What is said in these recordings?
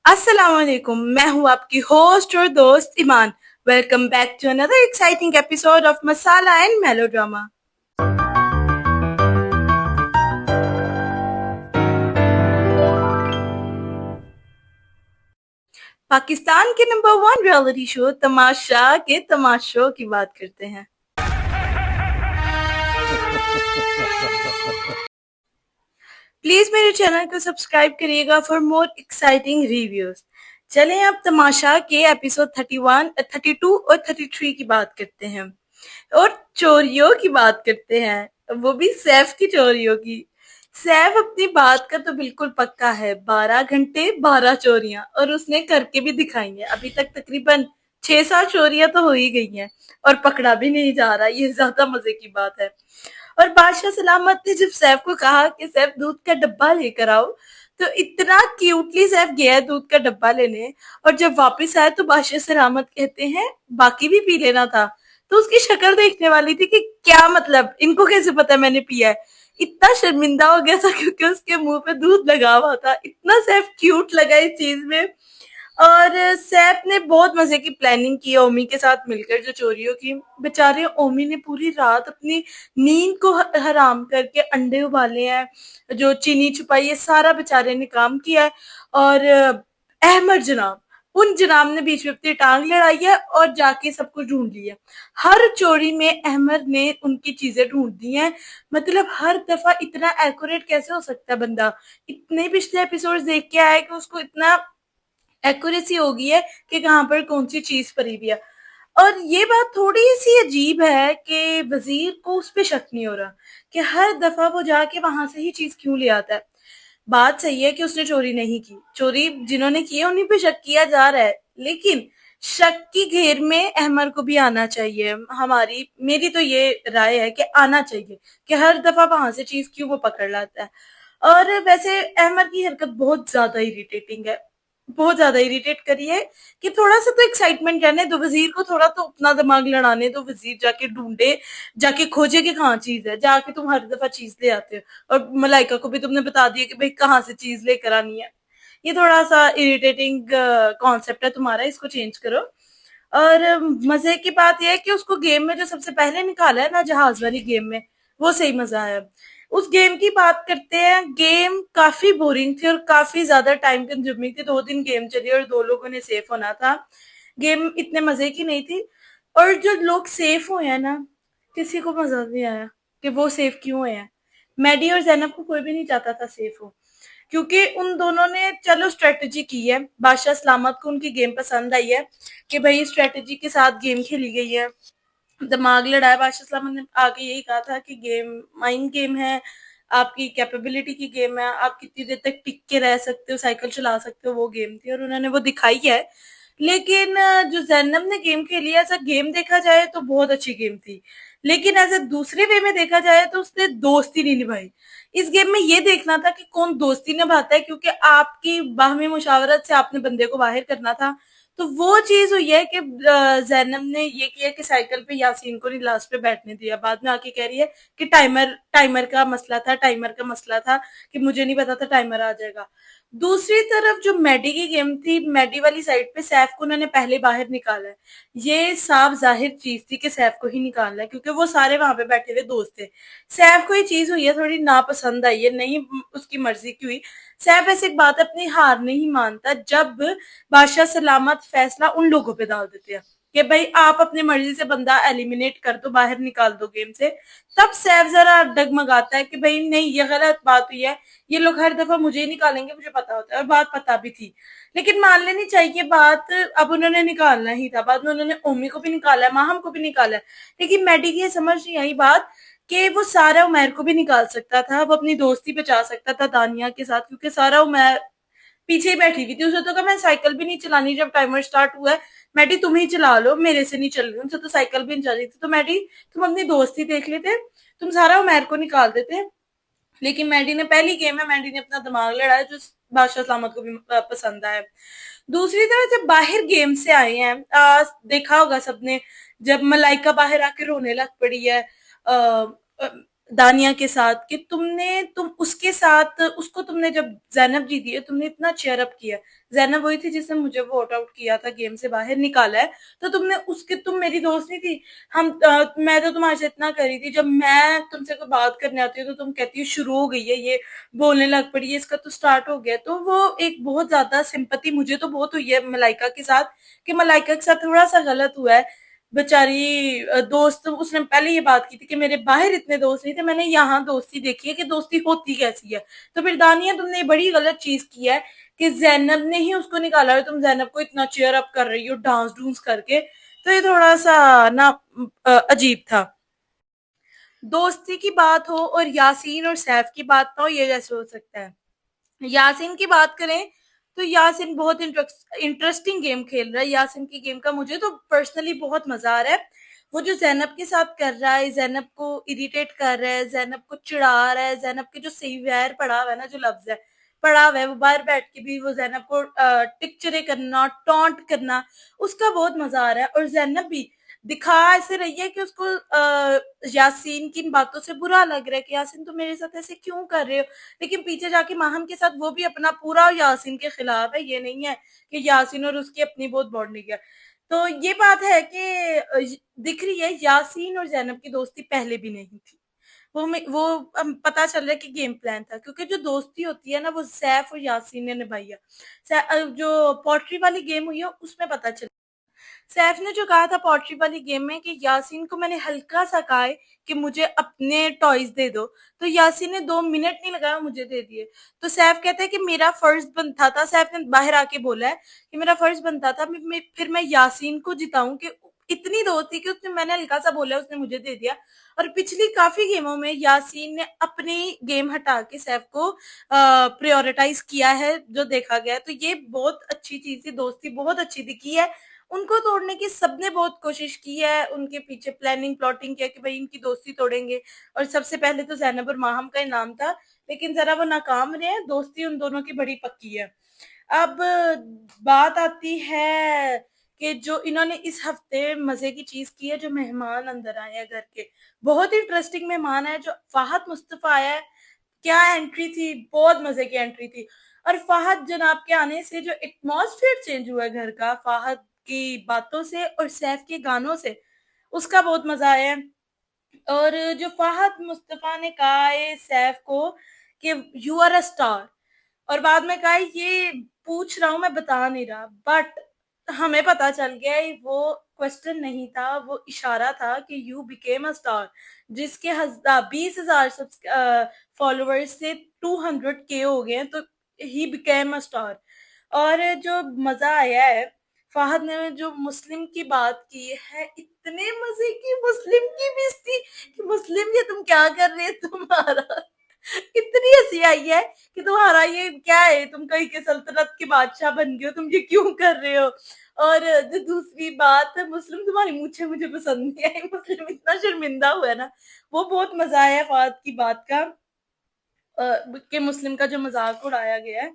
अस्सलाम वालेकुम। मैं हूँ आपकी होस्ट और दोस्त Iman. Welcome back to another exciting episode of masala and melodrama. Pakistan के number one reality show Tamasha के तमाशों की बात करते हैं। प्लीज मेरे चैनल को सब्सक्राइब करिएगा फॉर मोर एक्साइटिंग रिव्यूज। चलें अब तमाशा के एपिसोड 31, 32 और 33 की बात करते हैं और चोरियों की बात करते हैं, वो भी सैफ की चोरियों की। सैफ अपनी बात का तो बिल्कुल पक्का है, 12 घंटे 12 चोरियां, और उसने करके भी दिखाई है। अभी तक तकरीबन 6-7 चोरियां तो हो ही गई हैं और पकड़ा भी नहीं जा रहा। ये ज्यादा मजे की बात है। और बादशाह सलामत ने जब सैफ को कहा कि सैफ दूध का डब्बा लेकर आओ, तो इतना क्यूटली सैफ गया दूध का डब्बा लेने, और जब वापस आया तो बादशाह सलामत कहते हैं बाकी भी पी लेना था। तो उसकी शक्ल देखने वाली थी कि क्या मतलब, इनको कैसे पता मैंने पिया है। इतना शर्मिंदा हो गया था क्योंकि उसके मुंह पे दूध लगा हुआ था। इतना सैफ क्यूट लगा इस चीज में। और सैफ ने बहुत मजे की प्लानिंग की ओमी के साथ मिलकर जो चोरियों की। बेचारे ओमी ने पूरी रात अपनी नींद को हराम करके अंडे उबाले हैं, जो चीनी छुपाई है, सारा बेचारे ने काम किया है। और अहमद जनाब, उन जनाब ने बीच में अपनी टांग लड़ाई है और जाके सब कुछ ढूंढ लिया। हर चोरी में अहमद ने उनकी चीजें ढूंढ दी हैं। मतलब हर दफा इतना एक्यूरेट कैसे हो सकता है बंदा। इतने पिछले एपिसोड देख के आया कि उसको इतना एक्यूरेसी हो गई है कि कहाँ पर कौन सी चीज पड़ी हुई है। और ये बात थोड़ी सी अजीब है कि वजीर को उस पर शक नहीं हो रहा कि हर दफा वो जाके वहां से ही चीज क्यों ले आता है। बात सही है कि उसने चोरी नहीं की, चोरी जिन्होंने की है उन्हीं पे शक किया जा रहा है, लेकिन शक की घेर में अहमद को भी आना चाहिए। हमारी मेरी तो ये राय है कि आना चाहिए कि हर दफा वहां से चीज क्यों वो पकड़ लाता है। और वैसे अहमद की हरकत बहुत ज्यादा इरिटेटिंग है, बहुत ज्यादा इरिटेट करी है कि थोड़ा सा तो एक्साइटमेंट रहने दो वजीर को, थोड़ा तो अपना दिमाग लड़ाने दो। वजीर जाके ढूंढे, जाके खोजे कि कहाँ चीज है, जाके तुम हर दफा चीज ले आते हो और मलाइका को भी तुमने बता दिया कि भाई कहाँ से चीज लेकर आनी है। ये थोड़ा सा इरिटेटिंग कॉन्सेप्ट है तुम्हारा, इसको चेंज करो। और मजे की बात यह है कि उसको गेम में जो सबसे पहले निकाला है ना, जहाज वाली गेम में, वो सही मजा आया। उस गेम की बात करते हैं। गेम काफी बोरिंग थी और काफी ज्यादा टाइम कंज्यूमिंग थी। 2 दिन गेम चली और 2 लोगों ने सेफ होना था। गेम इतने मजे की नहीं थी। और जो लोग सेफ हुए हैं ना, किसी को मजा नहीं आया कि वो सेफ क्यों हुए हैं। मैडी और जैनब को कोई भी नहीं चाहता था सेफ हो, क्योंकि उन दोनों ने चलो स्ट्रेटेजी की है। बादशाह सलामत को उनकी गेम पसंद आई है कि भाई स्ट्रेटेजी के साथ गेम खेली गई है, दिमाग लड़ाया। बादशाह सलामत ने आगे यही कहा था कि गेम माइंड गेम है, आपकी कैपेबिलिटी की गेम है, आप कितनी देर तक टिक के रह सकते हो, साइकिल चला सकते हो, वो गेम थी और उन्होंने वो दिखाई है। लेकिन जो जैनब ने गेम खेली है, ऐसा गेम देखा जाए तो बहुत अच्छी गेम थी, लेकिन ऐसे दूसरे वे में देखा जाए तो उसने दोस्ती नहीं निभाई। इस गेम में ये देखना था कि कौन दोस्ती निभाता है, क्योंकि आपकी बाहमी मुशावरत से आपने बंदे को बाहर करना था। तो वो चीज हुई है कि जैनब ने ये किया कि साइकिल पे यासीन को नहीं लास्ट पे बैठने दिया। बाद में आके कह रही है कि टाइमर टाइमर का मसला था, टाइमर का मसला था, कि मुझे नहीं पता था टाइमर आ जाएगा। दूसरी तरफ जो मैडी की गेम थी, मैडी वाली साइड पे सैफ को उन्होंने पहले बाहर निकाला है। ये साफ जाहिर चीज थी कि सैफ को ही निकालना है, क्योंकि वो सारे वहां पे बैठे हुए दोस्त थे। सैफ को ये चीज हुई है, थोड़ी नापसंद आई है, नहीं उसकी मर्जी की हुई। सैफ ऐसे एक बात अपनी हार नहीं मानता जब बादशाह सलामत फैसला उन लोगों पे डाल देते हैं कि भाई आप अपनी मर्जी से बंदा एलिमिनेट कर दो, बाहर निकाल दो गेम से। तब सैफ जरा डगमगाता है कि भाई नहीं, ये गलत बात हुई है, ये लोग हर दफा मुझे ही निकालेंगे, मुझे पता होता है। और बात पता भी थी, लेकिन मान लेनी चाहिए बात। अब उन्होंने निकालना ही था, बाद में उन्होंने ओमी को भी निकाला है, माहम को भी निकाला है। लेकिन मैडी की समझ नहीं आई बात कि वो सारा उमैर को भी निकाल सकता था, वो अपनी दोस्ती बचा सकता था दानिया के साथ, क्योंकि सारा उमैर पीछे ही बैठी हुई थी। उसे तो कहा मैं साइकिल भी नहीं चलानी, जब टाइमर स्टार्ट हुआ है मैडी तुम ही चला लो, मेरे से नहीं चल रही। उनसे तो साइकिल भी नहीं चल रही थी। तो मैडी तुम अपनी दोस्ती देख लेते, तुम सारा उमैर को निकाल देते। लेकिन मैडी ने पहली गेम है, मैडी ने अपना दिमाग लड़ाया, जो बादशाह सलामत को भी पसंद आया। दूसरी तरफ जब बाहर गेम से आए हैं, देखा होगा सबने, जब मलाइका बाहर आके रोने लग पड़ी है, दानिया के साथ कि तुम उसके साथ उसको तुमने जब ज़ैनब जीती है तुमने इतना चीयर अप किया। ज़ैनब वही थी जिसने मुझे वोट आउट किया था, गेम से बाहर निकाला है। तो तुम मेरी दोस्त नहीं थी। मैं तो तुम्हारे से इतना करी थी, जब मैं तुमसे कोई बात करने आती हूँ तो तुम कहती हो शुरू हो गई है ये, बोलने लग पड़ी है, इसका तो स्टार्ट हो गया। तो वो एक बहुत ज्यादा सिंपैथी मुझे तो बहुत हुई है मलाइका के साथ, कि मलाइका के साथ थोड़ा सा गलत हुआ है। बेचारी दोस्त उसने पहले ये बात की थी कि मेरे बाहर इतने दोस्त नहीं थे, मैंने यहाँ दोस्ती देखी है कि दोस्ती होती कैसी है। तो फिर दानिया तुमने बड़ी गलत चीज की है कि जैनब ने ही उसको निकाला और तुम जैनब को इतना चेयर अप कर रही हो डांस डूंस करके। तो ये थोड़ा सा ना अजीब था। दोस्ती की बात हो और यासीन और सैफ की बात ना हो, ये जैसे हो सकता है। यासीन की बात करें तो यासीन बहुत इंटरेस्टिंग गेम खेल रहा है। यासीन की गेम का मुझे तो पर्सनली बहुत मजा आ रहा है। वो जो जैनब के साथ कर रहा है, जैनब को इरिटेट कर रहा है, जैनब को चिढ़ा रहा है, जैनब के जो सही वैर पड़ा हुआ है ना, जो लफ्ज है पड़ा हुआ है, वो बाहर बैठ के भी वो जैनब को टिक्चरे करना, टॉन्ट करना, उसका बहुत मजा आ रहा है। और जैनब भी दिखा ऐसे रही है कि उसको यासीन की इन बातों से बुरा लग रहा है कि यासीन तुम मेरे साथ ऐसे क्यों कर रहे हो। लेकिन पीछे जाके माहम के साथ वो भी अपना पूरा यासीन के खिलाफ है। ये नहीं है कि यासीन और उसकी अपनी बहुत बॉन्डिंग है। तो ये बात है कि दिख रही है यासीन और जैनब की दोस्ती पहले भी नहीं थी। वो पता चल रहा है कि गेम प्लान था, क्योंकि जो दोस्ती होती है ना वो सैफ और यासीन ने निभाई है। जो पोट्री वाली गेम हुई है उसमें पता चला। सैफ ने जो कहा था पोट्री वाली गेम में कि यासीन को मैंने हल्का सा कहा है कि मुझे अपने टॉयज दे दो, तो यासीन ने 2 मिनट नहीं लगाया, मुझे दे दिए। तो सैफ कहता है कि मेरा फर्ज बनता था, सैफ ने बाहर आके बोला है कि मेरा फर्ज बनता था फिर मैं यासीन को जिताऊं, कि इतनी दोस्ती कि उसने मैंने हल्का सा बोला उसने मुझे दे दिया। और पिछली काफी गेमों में यासीन ने अपनी गेम हटा के सैफ को प्रायोरिटाइज किया है, जो देखा गया है। तो ये बहुत अच्छी चीज थी, दोस्ती बहुत अच्छी दिखी है। उनको तोड़ने की सबने बहुत कोशिश की है, उनके पीछे प्लानिंग प्लॉटिंग किया कि भाई इनकी दोस्ती तोड़ेंगे। और सबसे पहले तो जैनब और माहम का इनाम था, लेकिन जरा वो नाकाम रहे हैं। दोस्ती उन दोनों की बड़ी पक्की है। अब बात आती है कि जो इन्होंने इस हफ्ते मजे की चीज की है, जो मेहमान अंदर आए हैं घर के, बहुत इंटरेस्टिंग मेहमान है जो फाहद मुस्तफा आया है। क्या एंट्री थी, बहुत मजे की एंट्री थी। और फाहद जनाब के आने से जो एटमॉस्फेयर चेंज हुआ है घर का, फाहद की बातों से और सैफ के गानों से, उसका बहुत मजा आया है। और जो फाहद मुस्तफा ने कहा है सैफ को कि यू आर अ स्टार, और बाद में कहा ये पूछ रहा हूं मैं बता नहीं रहा, बट हमें पता चल गया है वो क्वेश्चन नहीं था, वो इशारा था कि यू बिकेम अ स्टार। जिसके 20,000 फॉलोअर्स से 200K हो गए हैं, तो ही बिकेम अ स्टार। और जो मजा आया है, फाहद ने जो मुस्लिम की बात की है, इतने मजे की मुस्लिम की बेइज्जती कि मुस्लिम ये तुम क्या कर रहे हो तुम्हारा। इतनी हंसी आई है कि तुम्हारा ये क्या है, तुम कहीं के सल्तनत के बादशाह बन गए हो, तुम ये क्यों कर रहे हो। और जो दूसरी बात, मुस्लिम तुम्हारी मूछें मुझे पसंद नहीं आई, मुस्लिम इतना शर्मिंदा हुआ है ना, वो बहुत मजा आया फात की बात का, कि मुस्लिम का जो मजाक उड़ाया गया है।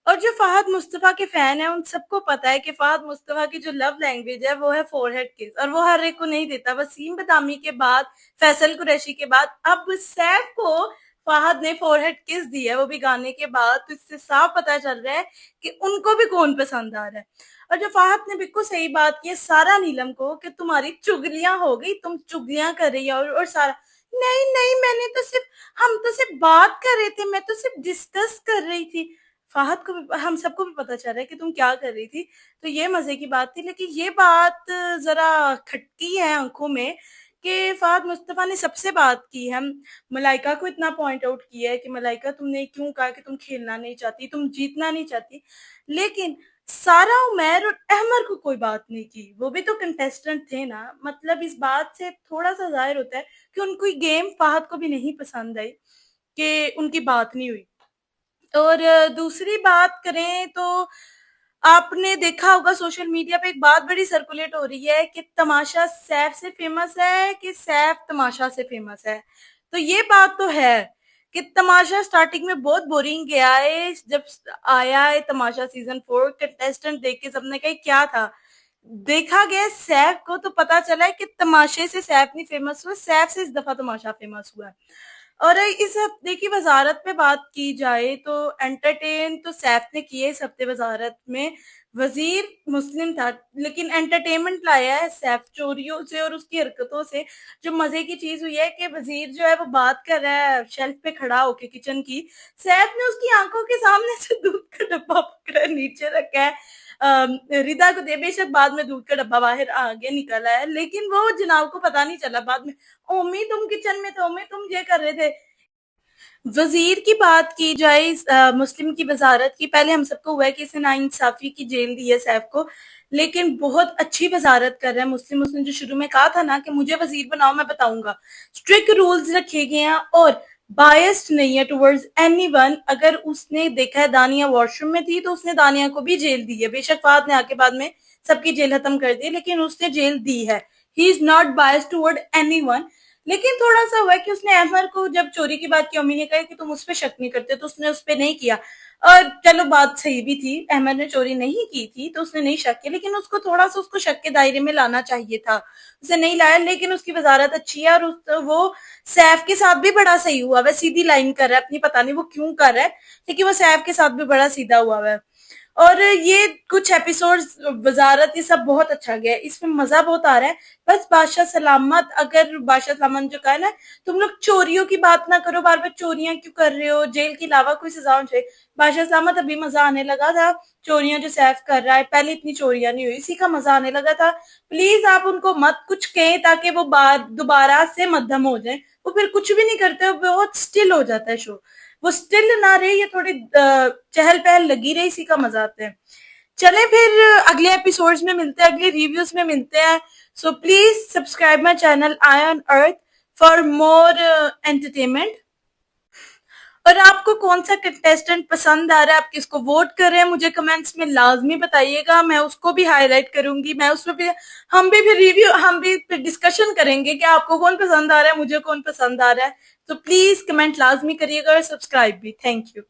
और जो फहद मुस्तफा के फैन है उन सबको पता है कि फहद मुस्तफा की जो लव लैंग्वेज है वो है फोरहेड किस, और वो हर एक को नहीं देता। वसीम बदामी के बाद, फैसल कुरैशी के बाद अब सैफ को फहद ने फोरहेड किस दी है, वो भी गाने के बाद। तो इससे साफ पता चल रहा है कि उनको भी कौन पसंद आ रहा है। और जो फहद ने बिल्कुल सही बात की है सारा नीलम को कि तुम्हारी चुगलियां हो गई, तुम चुगलियां कर रही हो। और सारा नहीं नहीं, मैंने तो सिर्फ हम तो सिर्फ बात कर रहे थे, मैं तो सिर्फ डिस्कस कर रही थी। फाहद को भी, हम सबको भी पता चल रहा है कि तुम क्या कर रही थी। तो ये मजे की बात थी, लेकिन ये बात जरा खटकी है आंखों में कि फाहद मुस्तफा ने सबसे बात की है, मलाइका को इतना पॉइंट आउट किया है कि मलाइका तुमने क्यों कहा कि तुम खेलना नहीं चाहती, तुम जीतना नहीं चाहती। लेकिन सारा, उमैर और अहमर को कोई बात नहीं की, वो भी तो कंटेस्टेंट थे ना। मतलब इस बात से थोड़ा सा जाहिर होता है कि उनको गेम फाहद को भी नहीं पसंद आई, कि उनकी बात नहीं हुई। और दूसरी बात करें तो आपने देखा होगा सोशल मीडिया पे एक बात बड़ी सर्कुलेट हो रही है कि तमाशा सैफ से फेमस है कि सैफ तमाशा से फेमस है। तो ये बात तो है कि तमाशा स्टार्टिंग में बहुत बोरिंग गया है। जब आया है तमाशा सीजन 4, कंटेस्टेंट देख के सबने कहा क्या था, देखा गया सैफ को, तो पता चला है कि तमाशे से सैफ नहीं फेमस हुआ, सैफ से इस दफा तमाशा फेमस हुआ है। और इस हफ्ते की वजारत पे बात की जाए तो एंटरटेन तो सैफ ने किए इस हफ्ते वजारत में। वजीर मुस्लिम था लेकिन एंटरटेनमेंट लाया है सैफ चोरियों से और उसकी हरकतों से। जो मजे की चीज हुई है कि वजीर जो है वो बात कर रहा है शेल्फ पे खड़ा होके किचन की, सैफ ने उसकी आंखों के सामने से दूध का डब्बा पकड़ा नीचे रखा है। रिदा को दे, बेशक बाद में दूध का डब्बा बाहर आगे निकला है, लेकिन वो जनाब को पता नहीं चला बाद में। ओमी तुम किचन में थे, ओमी तुम ये कर रहे थे। वजीर की बात की जाए मुस्लिम की वजारत की, पहले हम सबको हुआ है कि इसने नाइंसाफी की जेल दी है सैफ को, लेकिन बहुत अच्छी वजारत कर रहा है मुस्लिम। उसने जो शुरू में कहा था ना कि मुझे वजीर बनाओ मैं बताऊंगा, स्ट्रिक्ट रूल्स रखे गए हैं और बायस्ड नहीं है टुवर्ड्स एनीवन। अगर उसने देखा है दानिया वॉशरूम में थी तो उसने दानिया को भी जेल दी है, बेशक फाद ने आके बाद में सबकी जेल खत्म कर दी, लेकिन उसने जेल दी है। He is not biased toward anyone. लेकिन थोड़ा सा हुआ कि उसने अहमर को जब चोरी की बात की, अम्मी ने कहा कि तुम उस पर शक नहीं करते, तो उसने उस पर नहीं किया। और चलो बात सही भी थी, अहमद ने चोरी नहीं की थी तो उसने नहीं शक किया, लेकिन उसको थोड़ा सा उसको शक के दायरे में लाना चाहिए था, उसे नहीं लाया। लेकिन उसकी वजारत अच्छी है और वो सैफ के साथ भी बड़ा सही हुआ वह, सीधी लाइन कर रहा है अपनी, पता नहीं वो क्यों कर रहा है, लेकिन वो सैफ के साथ भी बड़ा सीधा हुआ है। और ये कुछ एपिसोड्स वजारत ये सब बहुत अच्छा गया, इसमें मजा बहुत आ रहा है। बस बादशाह सलामत, अगर बादशाह सलामत जो कहा ना, तुम लोग चोरियों की बात ना करो, बार बार चोरियां क्यों कर रहे हो, जेल के अलावा कोई सजा होनी चाहिए। बादशाह सलामत अभी मजा आने लगा था, चोरियां जो सैफ कर रहा है, पहले इतनी चोरियां नहीं हुई, इसी का मजा आने लगा था। प्लीज आप उनको मत कुछ कहें ताकि वो बार दोबारा से मध्यम हो जाए, वो फिर कुछ भी नहीं करते, बहुत स्टिल हो जाता है शो। वो स्टिल ना रहे, ये थोड़ी चहल पहल लगी रही, इसी का मजा आता है। चले फिर अगले एपिसोड्स में मिलते हैं, अगले रिव्यूज में मिलते हैं। So please subscribe my channel I on earth for more entertainment. और आपको कौन सा कंटेस्टेंट पसंद आ रहा है, आप किसको वोट कर रहे हैं, मुझे कमेंट्स में लाजमी बताइएगा, मैं उसको भी हाईलाइट करूंगी, मैं उसमें भी हम भी फिर रिव्यू, हम भी फिर डिस्कशन करेंगे कि आपको कौन पसंद आ रहा है, मुझे कौन पसंद आ रहा है। तो प्लीज कमेंट लाजमी करिएगा और सब्सक्राइब भी। Thank you.